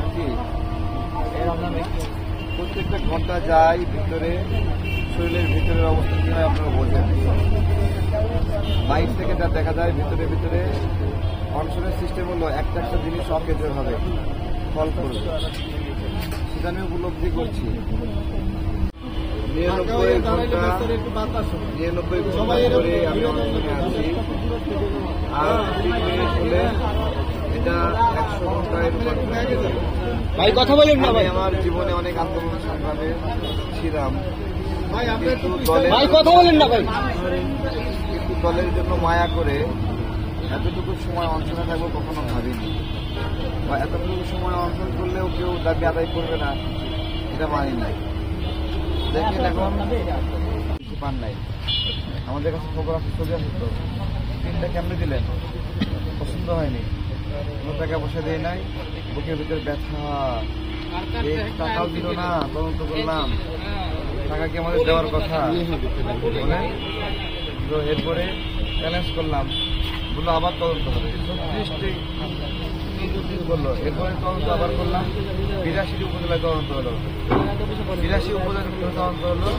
নাকি প্রত্যেকটা ঘন্টা যায় ভিতরে, শরীরের ভিতরের অবস্থা কি হয় আপনারা বোঝেন। বাইক থেকে যা দেখা যায় ভিতরে ভিতরে অনশনের সিস্টেম হলো একটা একটা জিনিস অকেজের হবে, ফল করবে, সেটা আমি উপলব্ধি করছি। 99 ঘন্টা ধরে আমি অনশনে আছি, আর 3 মিনিট হলে এটা 100 ঘন্টায় রূপান্তরিত। ভাই কথা বলেন না ভাই। আমার জীবনে অনেক আন্দোলন সংগ্রামে ছিলাম, ভাই কথা বলেন না ভাই। কিন্তু দলের জন্য মায়া করে এতটুকু সময় অনশনে থাকবো কখনো ভাবিনি, বা এতটুকু সময় অনশন করলেও কেউ দাবি আদায় করবে না এটা মানিনি। দেখেন এখন কিছু পান নাই, আমাদের কাছে খবর আছে ছবি আসতো, স্ক্রিনটা কেমনে দিলেন পছন্দ হয়নি, কোনো টাকা পয়সা দিয়ে নাই, বুকের ভিতরে ব্যথা, টাকাও দিল না, তদন্ত করলাম, টাকা কি আমাদের দেওয়ার কথা বলেন। তো এরপরে চ্যালেঞ্জ করলাম, বললো আবার তদন্ত হবে, 36টি বললো, এরপরে তদন্ত আবার করলাম, 82টি উপজেলায় তদন্ত হলো, 82 উপজেলায় তদন্ত হলো।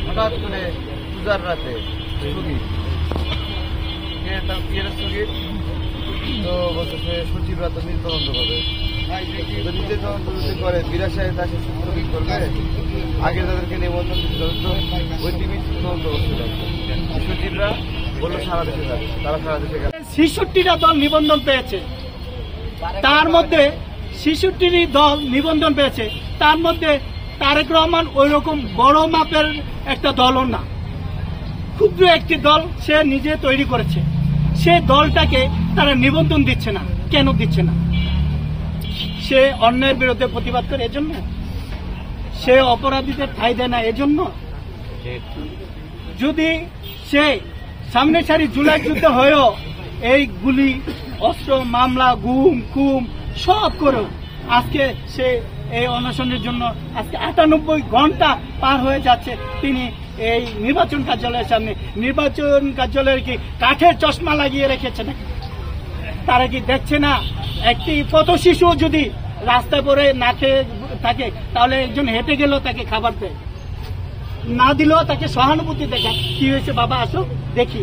হঠাৎ করে পূজার রাতে স্থগিত, স্থগিত তো বলতেছে সচিবরা তো নিজে তদন্ত করবে, নিজে তদন্ত যদি করে 82 তাকে স্থগিত করবে, আগে তাদেরকে নিবন্ধন দিতে হবে, তো ওই টিভি তদন্ত করছিল। সচিবরা বললো সারা দেশে যাবে, তারা সারা দেশে গেল। 66টা দল নিবন্ধন পেয়েছে, তার মধ্যে 66টি দল নিবন্ধন পেয়েছে, তার মধ্যে তারেক রহমান ওই রকম বড় মাপের একটা দলও না, ক্ষুদ্র একটি দল সে নিজে তৈরি করেছে। সে দলটাকে তারা নিবন্ধন দিচ্ছে না, কেন দিচ্ছে না? সে অন্যায়ের বিরুদ্ধে প্রতিবাদ করে এজন্য, সে অপরাধীদের ঠাঁই দেয় না এজন্য। যদি সে সামনে সারি জুলাই যুদ্ধ হয়েও এই গুলি, অস্ত্র, মামলা, গুম খুম সব করেও আজকে সে এই অনশনের জন্য আজকে 98 ঘন্টা পার হয়ে যাচ্ছে, তিনি এই নির্বাচন কার্যালয়ের সামনে। নির্বাচন কার্যালয়ের কি কাঠের চশমা লাগিয়ে রেখেছে নাকি? তারা কি দেখছে না? একটি পথ শিশু যদি রাস্তায় পরে না খেয়ে থাকে, তাহলে একজন হেঁটে গেলেও তাকে খাবার দেয়, না দিলেও তাকে সহানুভূতি দেখায়, কি হয়েছে বাবা আসো দেখি।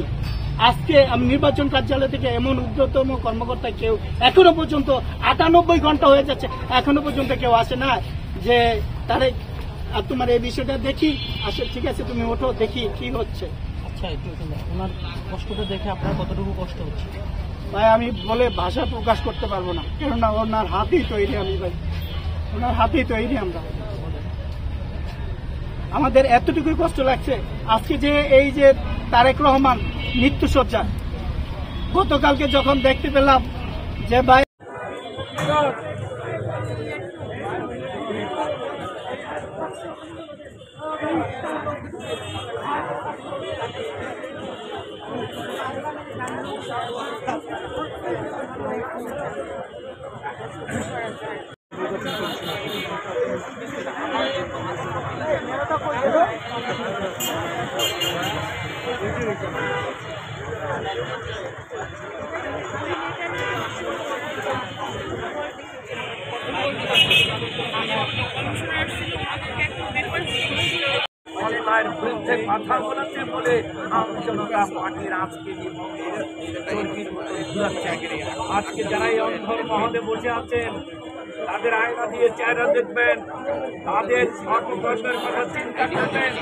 আজকে নির্বাচন কার্যালয় থেকে এমন ঊর্ধ্বতম কর্মকর্তা কেউ এখনো পর্যন্ত 98 ঘন্টা হয়ে যাচ্ছে, এখনো পর্যন্ত কেউ আসে না যে তারে আর তোমার এই বিষয়টা দেখি, আসে ঠিক আছে তুমি ওঠো দেখি কি হচ্ছে। আচ্ছা, ওনার কষ্টটা দেখে আপনার কতটুকু কষ্ট হচ্ছে? ভাই আমি বলে ভাষা প্রকাশ করতে পারবো না, কেননা ওনার হাতেই তৈরি আমি, ভাই ওনার হাতেই তৈরি আমরা। আমাদের এতটুকুই কষ্ট লাগছে আজকে যে এই যে তারেক রহমান মৃত্যুশয্যা, গতকালকে যখন দেখতে পেলাম যে ভাই বিরুদ্ধে কথা বলেছে বলে জনতা পার্টির আজকে যারা এই অন্ধর মহলে বসে আছেন, তাদের আয়না দিয়ে চেহারা দেখবেন, তাদের কর্মকর্তার কথা চিন্তা করবেন।